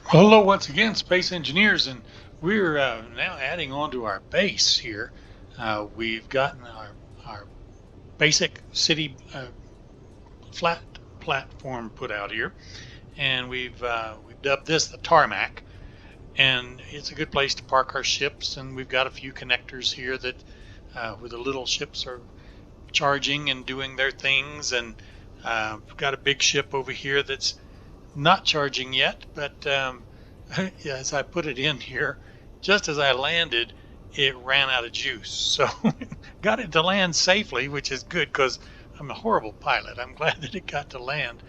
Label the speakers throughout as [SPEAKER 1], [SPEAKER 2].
[SPEAKER 1] Hello once again, Space Engineers, and we're now adding on to our base here. We've gotten our basic city flat platform put out here, and we've dubbed this the tarmac, and it's a good place to park our ships. And we've got a few connectors here that where the little ships are charging and doing their things, and we've got a big ship over here that's not charging yet, but as I put it in here, just as I landed, it ran out of juice. So got it to land safely, which is good because I'm a horrible pilot. I'm glad that it got to land,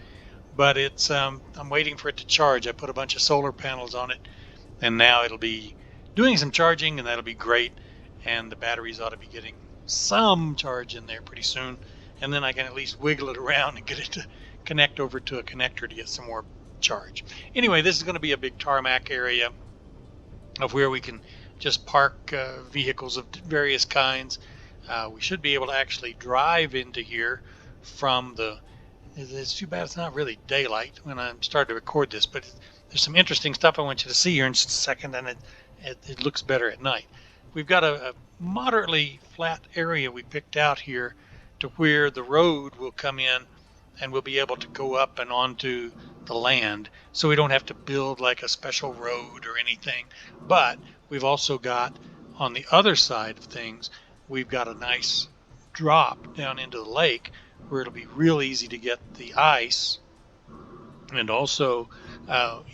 [SPEAKER 1] but I'm waiting for it to charge. I put a bunch of solar panels on it, and now it'll be doing some charging, and that'll be great. And the batteries ought to be getting some charge in there pretty soon, and then I can at least wiggle it around and get it to connect over to a connector to get some more charge. Anyway, this is going to be a big tarmac area of where we can just park vehicles of various kinds. We should be able to actually drive into here from the. It's too bad it's not really daylight when I'm starting to record this, but there's some interesting stuff I want you to see here in just a second, and it looks better at night. We've got a moderately flat area we picked out here to where the road will come in, and we'll be able to go up and onto the land, so we don't have to build like a special road or anything. But we've also got, on the other side of things, we've got a nice drop down into the lake where it'll be real easy to get the ice, and also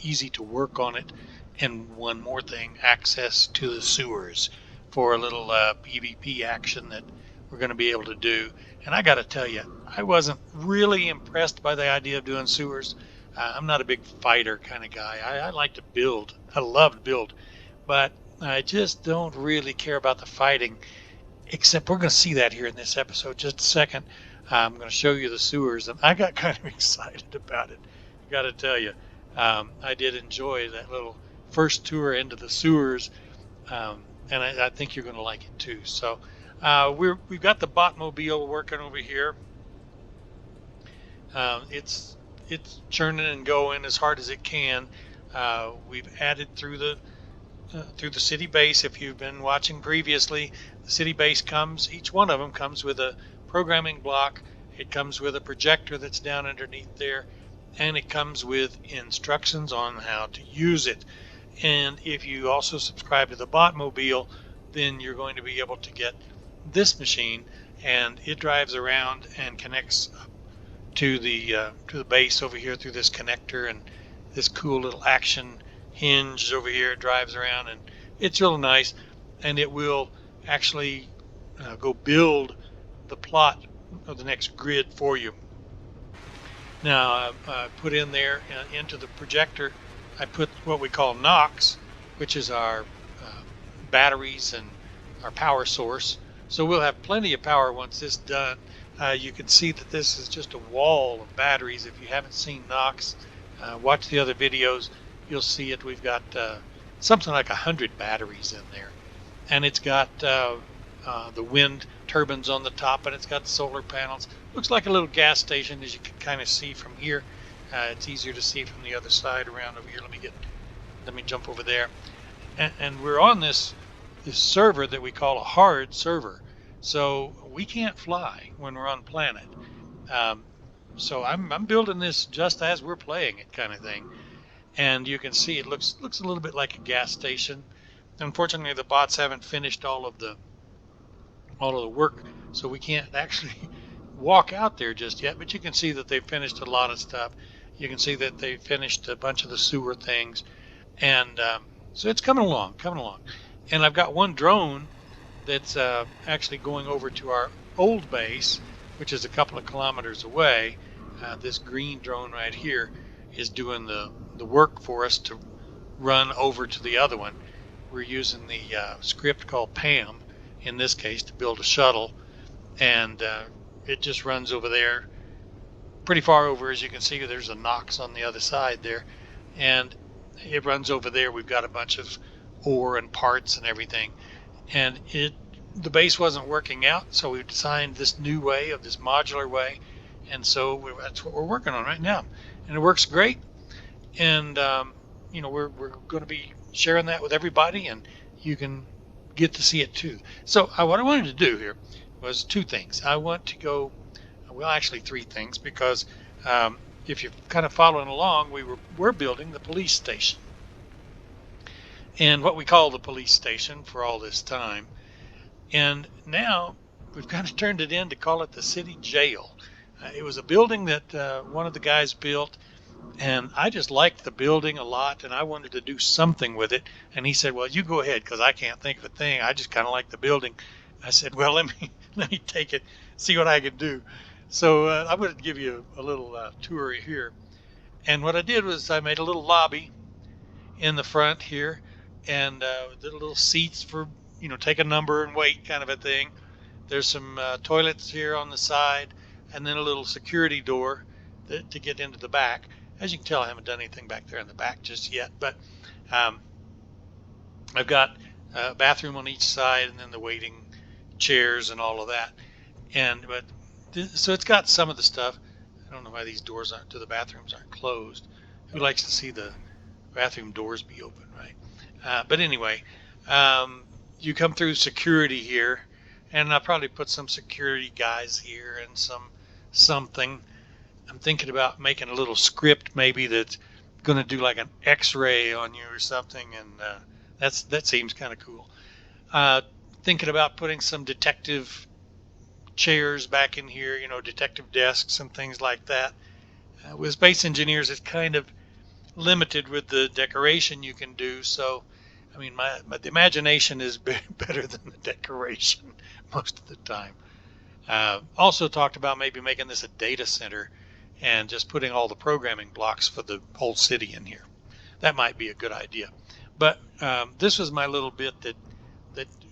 [SPEAKER 1] easy to work on it. And one more thing, access to the sewers for a little PvP action that we're going to be able to do. And I got to tell you, I wasn't really impressed by the idea of doing sewers. I'm not a big fighter kind of guy. I like to build. I love to build, but I just don't really care about the fighting. Except we're going to see that here in this episode. Just a second, I'm going to show you the sewers, and I got kind of excited about it. I got to tell you, I did enjoy that little first tour into the sewers, and I think you're going to like it too. So we've got the Botmobile working over here. It's churning and going as hard as it can. We've added through the city base. If you've been watching previously, the city base comes. Each one of them comes with a programming block. It comes with a projector that's down underneath there, and it comes with instructions on how to use it. And if you also subscribe to the Botmobile, then you're going to be able to get this machine, and it drives around and connects to the base over here through this connector, and this cool little action hinge over here. It drives around, and it's real nice, and it will actually go build the plot of the next grid for you. Now, put in there into the projector, I put what we call NOx, which is our batteries and our power source. So we'll have plenty of power once this is done. You can see that this is just a wall of batteries. If you haven't seen NOx, watch the other videos. You'll see it. We've got something like 100 batteries in there, and it's got the wind turbines on the top, and it's got solar panels. Looks like a little gas station, as you can kind of see from here. It's easier to see from the other side around over here. Let me jump over there, and we're on this server that we call a hard server, so we can't fly when we're on planet. So I'm building this just as we're playing it, kind of thing. And you can see it looks a little bit like a gas station. Unfortunately, the bots haven't finished all of the work, so we can't actually walk out there just yet. But you can see that they've finished a lot of stuff. You can see that they finished a bunch of the sewer things, and so it's coming along. And I've got one drone that's actually going over to our old base, which is a couple of kilometers away. This green drone right here is doing the work for us to run over to the other one. We're using the script called PAM in this case to build a shuttle, and it just runs over there pretty far over. As you can see, there's a NOx on the other side there, and it runs over there. We've got a bunch of ore and parts and everything, and the base wasn't working out, so we designed this new way, of this modular way, and so that's what we're working on right now, and it works great. And we're going to be sharing that with everybody, and you can get to see it too. So what I wanted to do here was two things. I want to go, well, actually three things, because if you're kind of following along, we're building the police station, and what we call the police station for all this time, and now we've kind of turned it in to call it the city jail. It was a building that one of the guys built, and I just liked the building a lot, and I wanted to do something with it. And he said, "Well, you go ahead, because I can't think of a thing. I just kind of like the building." I said, "Well, let me take it, see what I can do." So I'm going to give you a little tour here. And what I did was I made a little lobby in the front here, and did a little seats for take a number and wait kind of a thing. There's some toilets here on the side, and then a little security door to get into the back. As you can tell, I haven't done anything back there in the back just yet, but um, I've got a bathroom on each side, and then the waiting chairs and all of that. So it's got some of the stuff. I don't know why these doors to the bathrooms aren't closed. Who likes to see the bathroom doors be open, right? But anyway, you come through security here, and I'll probably put some security guys here and something. I'm thinking about making a little script maybe that's going to do like an X-ray on you or something, and that seems kind of cool. Thinking about putting some detective chairs back in here, detective desks and things like that. With Space Engineers, it's kind of limited with the decoration you can do. So, I mean, the imagination is better than the decoration most of the time. Also talked about maybe making this a data center and just putting all the programming blocks for the whole city in here. That might be a good idea. But this was my little bit that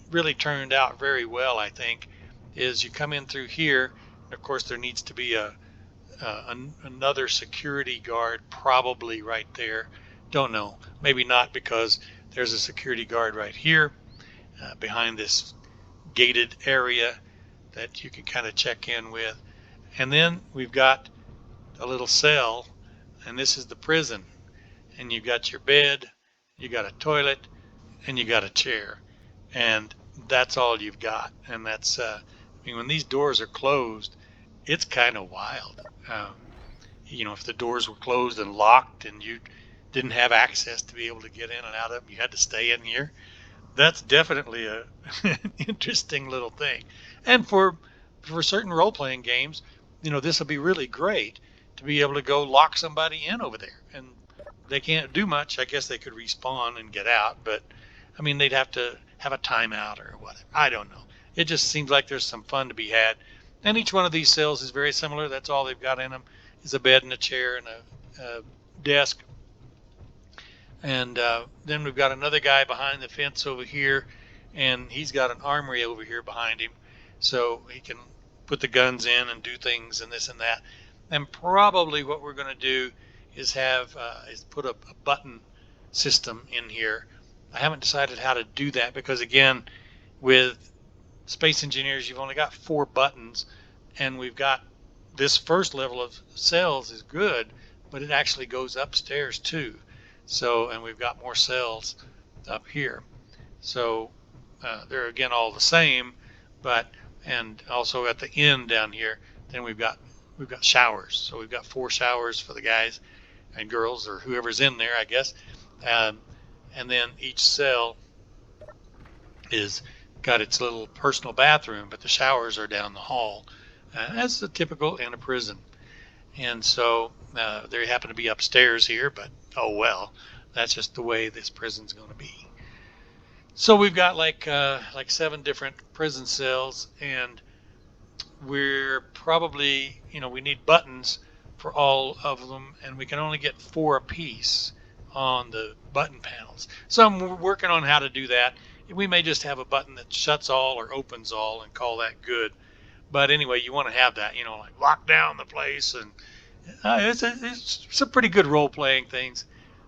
[SPEAKER 1] really turned out very well, I think, is you come in through here. And of course, there needs to be another security guard probably right there. Don't know. Maybe not, because there's a security guard right here behind this gated area that you can kind of check in with. And then we've got a little cell, and this is the prison. And you've got your bed, you got a toilet, and you got a chair. And that's all you've got. And that's, when these doors are closed, it's kind of wild. If the doors were closed and locked and you didn't have access to be able to get in and out of them, you had to stay in here. That's definitely an interesting little thing. And for certain role-playing games, this will be really great to be able to go lock somebody in over there. And they can't do much. I guess they could respawn and get out, but I mean, they'd have to have a timeout or whatever. I don't know. It just seems like there's some fun to be had. And each one of these cells is very similar. That's all they've got in them is a bed and a chair and a desk. And then we've got another guy behind the fence over here, and he's got an armory over here behind him, so he can put the guns in and do things and this and that. And probably what we're going to do is put a button system in here. I haven't decided how to do that, because again, with Space Engineers, you've only got 4 buttons, and we've got this first level of cells is good, but it actually goes upstairs too. So, and we've got more cells up here. So they're again all the same, and also at the end down here, then we've got showers. So we've got 4 showers for the guys and girls, or whoever's in there, I guess. And then each cell is got its little personal bathroom, but the showers are down the hall, as the typical in a prison. And so they happen to be upstairs here, but oh well, that's just the way this prison's going to be. So we've got like 7 different prison cells, and we're probably, we need buttons for all of them, and we can only get 4 apiece on the button panels. So I'm working on how to do that. We may just have a button that shuts all or opens all and call that good. But anyway, you want to have that, like lock down the place, and it's some pretty good role-playing things.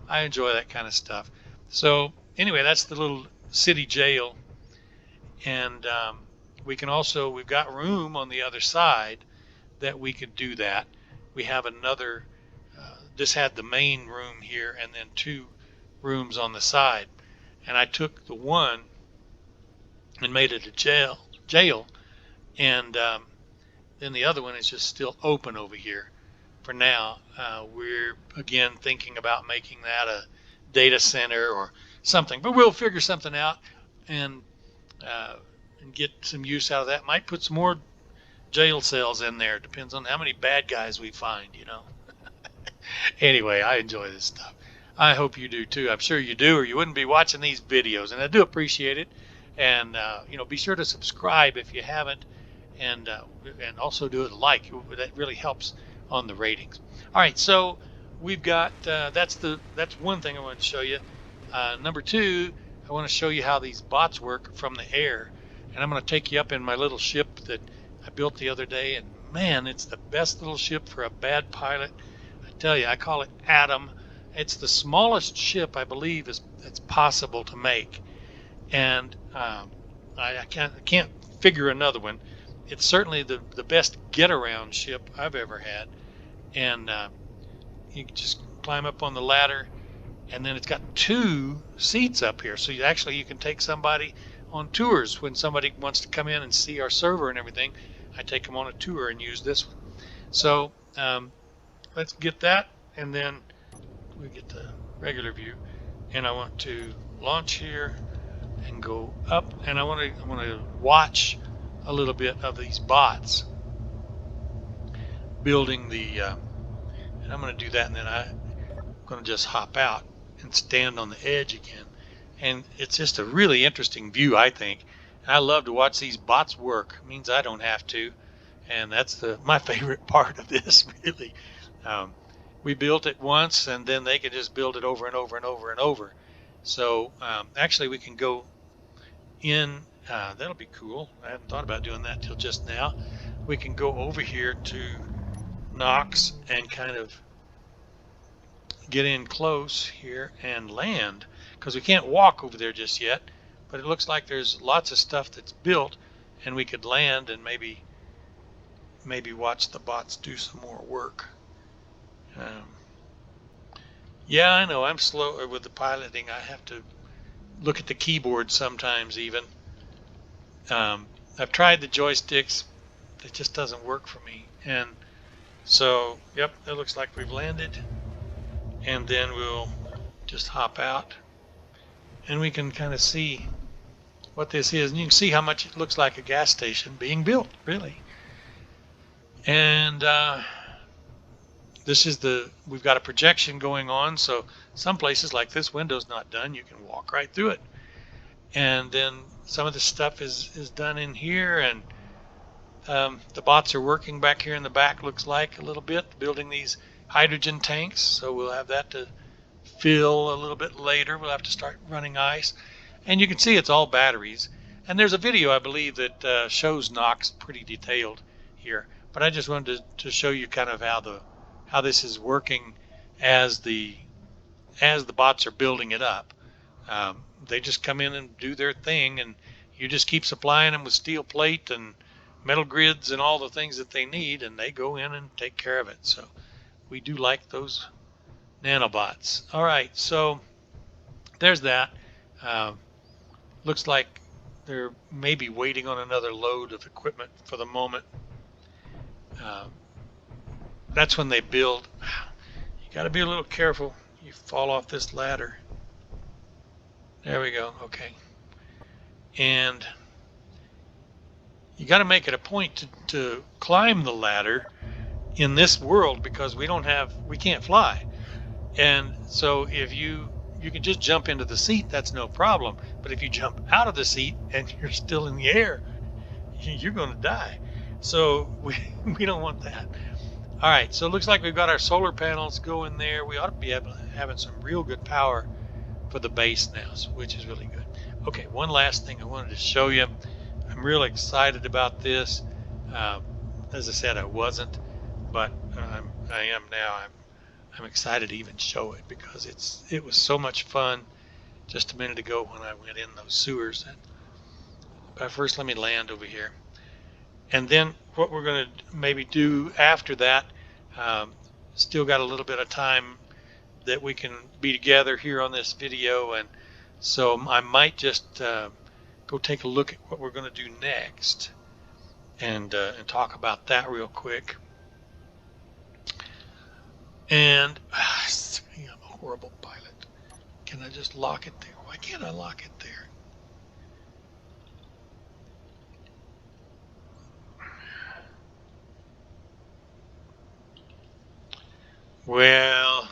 [SPEAKER 1] I enjoy that kind of stuff. So anyway, that's the little city jail, and we've got room on the other side that we could do that. We have another. This had the main room here, and then 2 rooms on the side, and I took the one and made it a jail, and then the other one is just still open over here for now. We're again thinking about making that a data center or something, but we'll figure something out and uh, and get some use out of that. Might put some more jail cells in there. Depends on how many bad guys we find, you know. Anyway, I enjoy this stuff. I hope you do too. I'm sure you do, or you wouldn't be watching these videos. And I do appreciate it. And be sure to subscribe if you haven't, and also do it a like. That really helps on the ratings. All right, so we've got that's one thing I want to show you. Number two, I want to show you how these bots work from the air. And I'm going to take you up in my little ship that I built the other day. And man, it's the best little ship for a bad pilot. I tell you, I call it Atom. It's the smallest ship I believe it's possible to make, and I can't figure another one. It's certainly the best get around ship I've ever had, and you can just climb up on the ladder, and then it's got 2 seats up here, so you can take somebody on tours. When somebody wants to come in and see our server and everything, I take them on a tour and use this one. So let's get that, and then we get the regular view, and I want to launch here and go up, and I want to watch a little bit of these bots building the and I'm going to do that, and then I'm going to just hop out and stand on the edge again, and it's just a really interesting view, I think. And I love to watch these bots work. It means I don't have to, and that's my favorite part of this, really. We built it once, and then they can just build it over and over and over and over. So actually we can go in, that'll be cool. I hadn't thought about doing that till just now. We can go over here to Knox and kind of get in close here and land, because we can't walk over there just yet, but it looks like there's lots of stuff that's built, and we could land and maybe watch the bots do some more work. Yeah, I know I'm slow with the piloting. I have to look at the keyboard sometimes even. I've tried the joysticks. It just doesn't work for me. And so, yep, it looks like we've landed. And then we'll just hop out. And we can kind of see what this is. And you can see how much it looks like a gas station being built, really. And we've got a projection going on, so some places like this window's not done, you can walk right through it. And then some of the stuff is done in here, and the bots are working back here in the back, looks like, a little bit, building these hydrogen tanks. So we'll have that to fill a little bit later. We'll have to start running ice. And you can see it's all batteries. And there's a video, I believe, that shows Knox pretty detailed here. But I just wanted to show you kind of how this is working as the bots are building it up. They just come in and do their thing, and you just keep supplying them with steel plate and metal grids and all the things that they need, and they go in and take care of it. So we do like those nanobots. All right, so there's that. Looks like they're maybe waiting on another load of equipment for the moment. That's when they build. You got to be a little careful. You fall off this ladder. There we go. Okay. And you got to make it a point to climb the ladder in this world, because we can't fly. And so if you can just jump into the seat, that's no problem. But if you jump out of the seat and you're still in the air, you're going to die. So we don't want that. All right, so it looks like we've got our solar panels going there. We ought to be having some real good power for the base now, which is really good. Okay, one last thing I wanted to show you. I'm really excited about this. As I said, I wasn't, but I am now. I'm excited to even show it, because it was so much fun just a minute ago when I went in those sewers. But first, let me land over here. And then what we're going to maybe do after that, still got a little bit of time that we can be together here on this video, and so I might just go take a look at what we're going to do next, and talk about that real quick. And I'm a horrible pilot. Can I just lock it there? Why can't I lock it there? Well,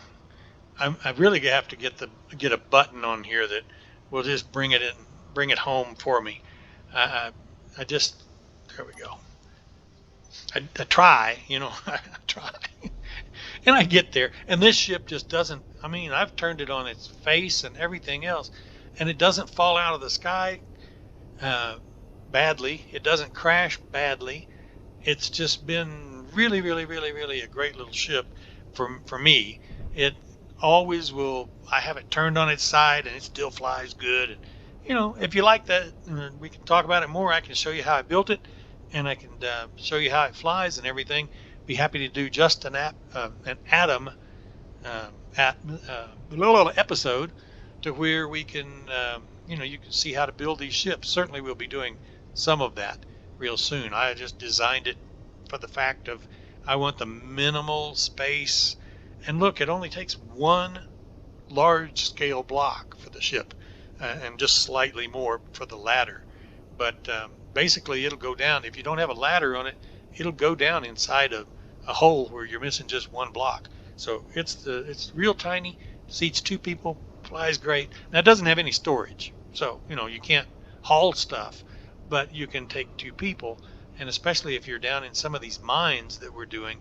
[SPEAKER 1] I really have to get a button on here that will just bring it home for me. I, I just there we go. I try, I try, and I get there, and this ship just doesn't. I mean, I've turned it on its face and everything else, and it doesn't fall out of the sky uh, badly. It doesn't crash badly. It's just been really, really, really, really a great little ship for me. It always will. I have it turned on its side, and it still flies good. And if you like that, we can talk about it more. I can show you how I built it, and I can show you how it flies and everything. Be happy to do just an Atom at episode to where we can, you can see how to build these ships. Certainly, we'll be doing some of that real soon. I just designed it for the fact of I want the minimal space. And look, it only takes one large scale block for the ship, and just slightly more for the ladder. But basically, it'll go down. If you don't have a ladder on it, it'll go down inside a hole where you're missing just one block. So it's real tiny, seats 2 people, flies great. Now it doesn't have any storage, so you can't haul stuff, but you can take 2 people. And especially if you're down in some of these mines that we're doing,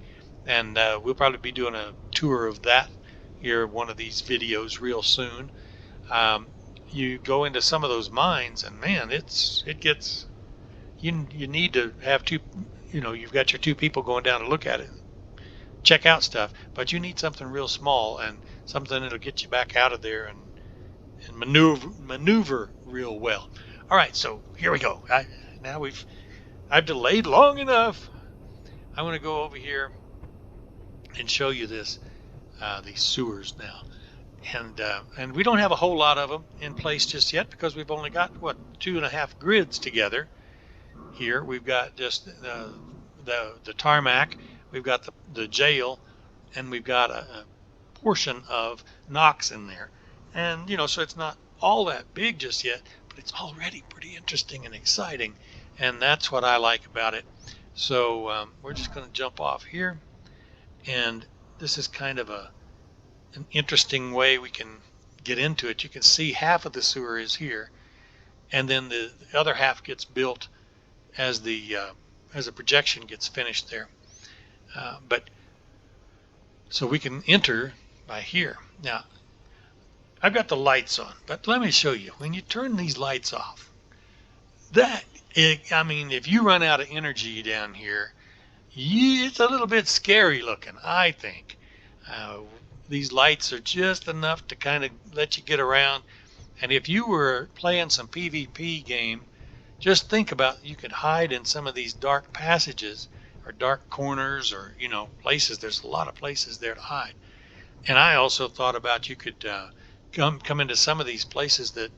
[SPEAKER 1] and we'll probably be doing a tour of that here, one of these videos real soon. You go into some of those mines, and man, it gets you need to have 2. You've got your 2 people going down to look at it, check out stuff, but you need something real small and something that'll get you back out of there and maneuver real well. All right, so here we go. I've delayed long enough. I want to go over here and show you these sewers now, and we don't have a whole lot of them in place just yet because we've only got 2.5 grids together. Here we've got just the tarmac, we've got the jail, and we've got a portion of Knox in there, and so it's not all that big just yet, but it's already pretty interesting and exciting, and that's what I like about it. So we're just going to jump off here, and this is kind of an interesting way we can get into it. You can see half of the sewer is here, and then the other half gets built as the projection gets finished there. But so we can enter by here. Now, I've got the lights on, but let me show you. When you turn these lights off, if you run out of energy down here, it's a little bit scary looking, I think. These lights are just enough to kind of let you get around. And if you were playing some PvP game, just think about, you could hide in some of these dark passages or dark corners, or places. There's a lot of places there to hide. And I also thought about, you could come into some of these places that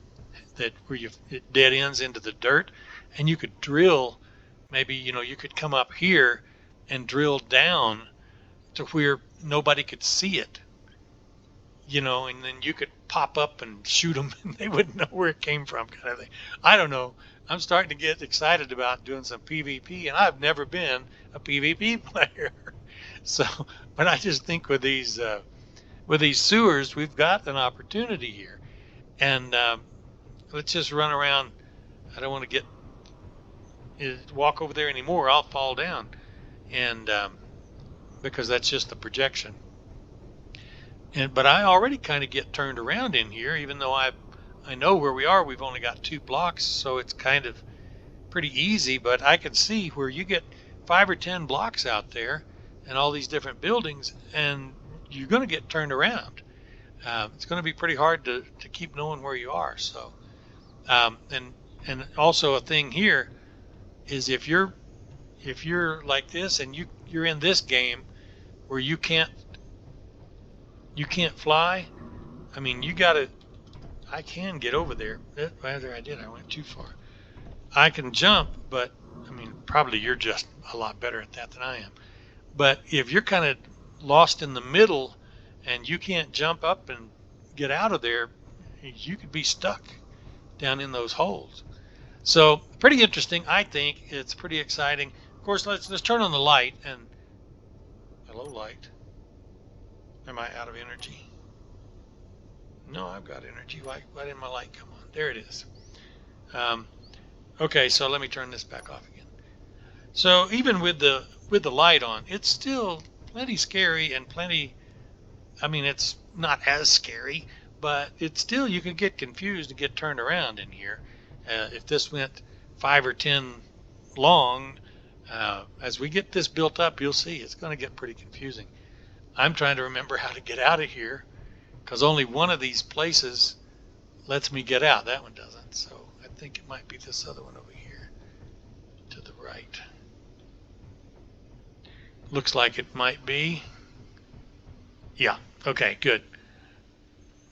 [SPEAKER 1] where it dead ends into the dirt, and you could drill. Maybe you could come up here and drill down to where nobody could see it, and then you could pop up and shoot them and they wouldn't know where it came from, kind of thing. I don't know. I'm starting to get excited about doing some PvP, and I've never been a PvP player. So, but I just think with these sewers, we've got an opportunity here. And let's just run around. I don't want to walk over there anymore. I'll fall down, and because that's just the projection. But I already kind of get turned around in here, even though I know where we are. We've only got 2 blocks, so it's kind of pretty easy. But I can see where you get 5 or 10 blocks out there and all these different buildings, and you're going to get turned around. It's going to be pretty hard to keep knowing where you are. So, and also a thing here is if you're like this and you're in this game where you can't You can't fly. I mean, you got to. I can get over there. Rather, I did. I went too far. I can jump, but I mean, probably you're just a lot better at that than I am. But if you're kind of lost in the middle and you can't jump up and get out of there, you could be stuck down in those holes. So pretty interesting. I think it's pretty exciting. Of course, let's turn on the light. And hello, light. Am I out of energy? No, I've got energy. Why didn't my light come on? There it is. Um, okay, so let me turn this back off again. So even with the light on, it's still plenty scary and plenty. I mean, it's not as scary, but it's still, you could get confused and get turned around in here. If this went 5 or 10 long, as we get this built up, you'll see it's going to get pretty confusing. I'm trying to remember how to get out of here because only one of these places lets me get out. That one doesn't. So I think it might be this other one over here to the right. Looks like it might be. Yeah. Okay, good.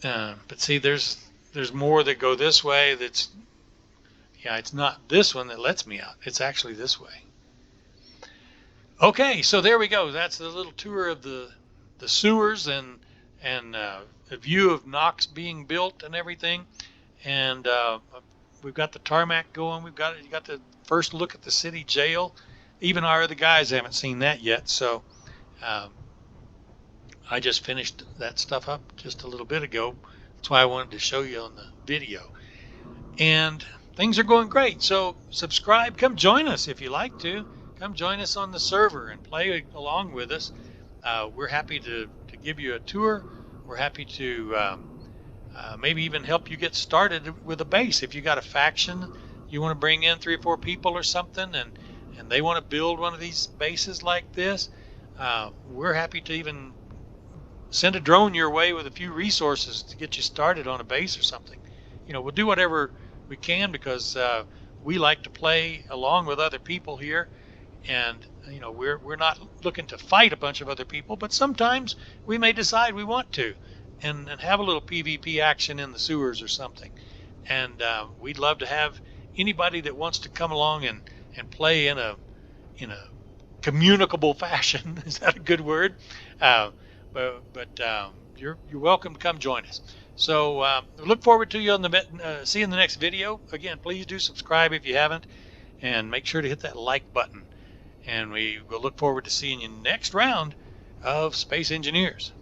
[SPEAKER 1] But see, there's more that go this way. Yeah, it's not this one that lets me out. It's actually this way. Okay, so there we go. That's the little tour of the sewers and a view of Knox being built and everything. And we've got the tarmac going. You got the first look at the city jail. Even our other guys haven't seen that yet. So I just finished that stuff up just a little bit ago. That's why I wanted to show you on the video. And things are going great. So subscribe. Come join us if you like to. Come join us on the server and play along with us. We're happy to give you a tour. We're happy to maybe even help you get started with a base. If you got a faction, you want to bring in 3 or 4 people or something, and they want to build one of these bases like this, we're happy to even send a drone your way with a few resources to get you started on a base or something. We'll do whatever we can because we like to play along with other people here. And we're not looking to fight a bunch of other people, but sometimes we may decide we want to and have a little PvP action in the sewers or something. And we'd love to have anybody that wants to come along and play in a communicable fashion. Is that a good word? But you're welcome to come join us. So look forward to you on see you in the next video. Again, please do subscribe if you haven't, and make sure to hit that like button. And we will look forward to seeing you next round of Space Engineers.